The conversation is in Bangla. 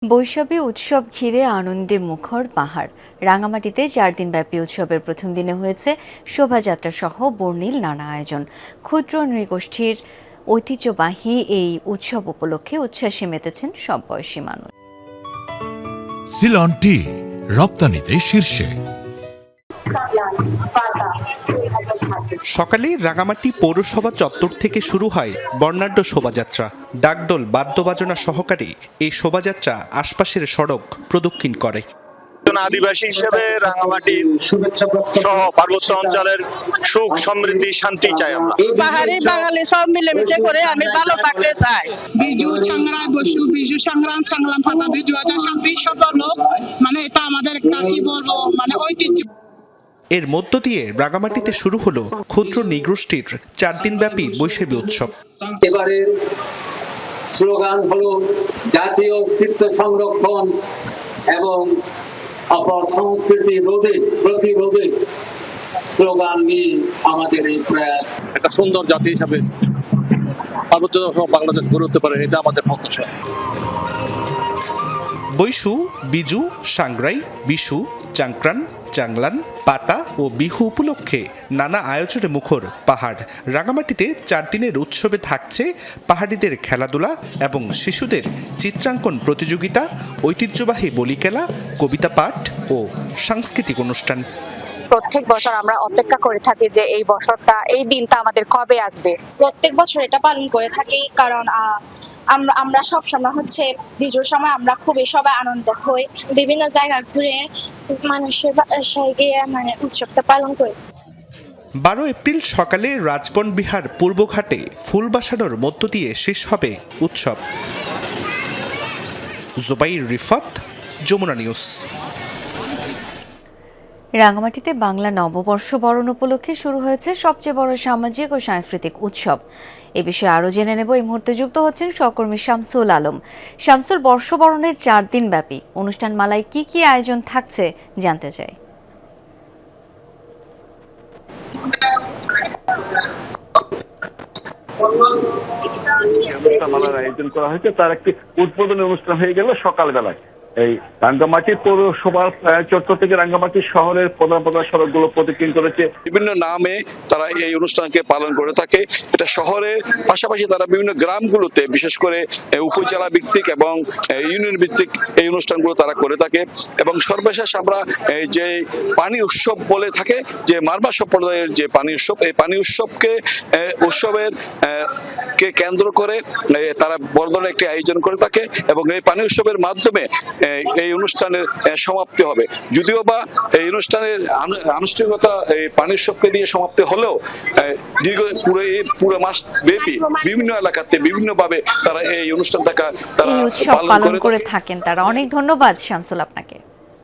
বৈশাখী উৎসব ঘিরে আনন্দে মুখর পাহাড়। রাঙামাটিতে 4 দিনব্যাপী উৎসবের প্রথম দিনে হয়েছে শোভাযাত্রা সহ বর্ণিল নানা আয়োজন। ক্ষুদ্র নৃগোষ্ঠীর ঐতিহ্যবাহী এই উৎসব উপলক্ষে উচ্ছ্বাসে মেতেছেন সব বয়সী মানুষ। সিলন টি রপ্তানিতে শীর্ষে। সকালে রাঙামাটি পৌরসভা চত্বর থেকে শুরু হয় বর্ণাঢ্য শোভাযাত্রা। ডাকডোল বাদ্যবাজনা সহকারে এই শোভাযাত্রা আশপাশের সড়ক প্রদক্ষিণ করে। আদিবাসী হিসেবে রাঙামাটি সহ পার্বত্য অঞ্চলের সুখ সমৃদ্ধি শান্তি চাই আমরা। পাহাড়ি বাঙালি সব মিলেমিশে করে আমি ভালো থাকতে চাই। বিজু চাংরা বসু বিজু সংগ্রাম চাংলাম পাতা 2026 সফল হোক। মানে এটা আমাদের একটা কি বলবো মানে ঐতিহ্য। এর মধ্য দিয়ে রাঙামাটিতে শুরু হলো ক্ষুদ্র নৃগোষ্ঠীর 4 দিনব্যাপী বৈশাখী উৎসব। এবারে স্লোগান হলো জাতীয় অস্তিত্ব সংরক্ষণ এবং অপসংস্কৃতি প্রতিরোধে স্লোগান নিয়ে আমাদের এই প্রয়াস। একটা সুন্দর জাতি হিসাবে পার্বত্য বাংলাদেশ গড়ে উঠতে পারে, এটা আমাদের প্রত্যাশা। বৈশু, বিজু, সাংগ্রাই, বিশু, চাংক্রান, চাংলান, পাতা ও বিহু উপলক্ষে নানা আয়োজনে মুখর পাহাড়। রাঙামাটিতে 4 দিনের উৎসবে থাকছে পাহাড়িদের খেলাধুলা এবং শিশুদের চিত্রাঙ্কন প্রতিযোগিতা, ঐতিহ্যবাহী বলিখেলা, কবিতা পাঠ ও সাংস্কৃতিক অনুষ্ঠান। প্রত্যেক বছর আমরা অপেক্ষা করে থাকি যে এই বছরটা এই দিনটা আমাদের কবে আসবে। প্রত্যেক বছর এটা পালন করে থাকি কারণ আমরা সব সময় হচ্ছে বিজুর সময় আমরা খুবই সবাই আনন্দ হই, বিভিন্ন জায়গা ঘুরে মানুষের বাসায় গিয়ে মানে উৎসবটা পালন করি। 12 এপ্রিল সকালে রাজবন বিহার পূর্বঘাটে ফুল বাসানোর মধ্য দিয়ে শেষ হবে উৎসব। জুবাইর রিফাত, যমুনা নিউজ। রাঙামাটিতে বাংলা নববর্ষ বরণ উপলক্ষে শুরু হয়েছে সবচেয়ে বড় সামাজিক ও সাংস্কৃতিক উৎসব। এ বিষয়ে আরও জেনে নেব। এই মুহূর্তে যুক্ত হচ্ছেন সহকর্মী শামসুল আলম। শামসুল, বর্ষবরণের 4 দিন ব্যাপী অনুষ্ঠানমালায় কি কি আয়োজন থাকছে জানতে চাই। অনুষ্ঠানমালার আয়োজন করা হয়েছে, তার একটি উদ্বোধনী অনুষ্ঠান হয়ে গেল সকালবেলায়। এই রাঙ্গামাটি পৌরসভার চত্বর থেকে রাঙ্গামাটি শহরের প্রধান প্রধান সড়কগুলো প্রদক্ষিণ করেছে। বিভিন্ন নামে তারা এই অনুষ্ঠানকে পালন করে থাকে। এটা শহরের পাশাপাশি তারা বিভিন্ন গ্রামগুলোতে বিশেষ করে উপজেলা ভিত্তিক এবং ইউনিয়ন ভিত্তিক এই অনুষ্ঠানগুলো তারা করে থাকে। এবং সর্বশেষ আমরা যে পানি উৎসব বলে থাকে, যে মারমা সম্প্রদায়ের যে পানি উৎসব, এই পানি উৎসবের কে কেন্দ্র করে তারা বড় ধরনের একটি আয়োজন করে থাকে এবং এই পানি উৎসবের মাধ্যমে এই অনুষ্ঠানের সমাপ্তি হবে। যদিও বা এই অনুষ্ঠানের আনুষ্ঠানিকতা এই পানি উৎসবকে দিয়ে সমাপ্তি হলেও পুরো মাস ব্যাপী বিভিন্ন এলাকাতে বিভিন্নভাবে তারা এই অনুষ্ঠানটাকে তারা উৎসব পালন করে থাকেন তারা। অনেক ধন্যবাদ শামসুল আপনাকে।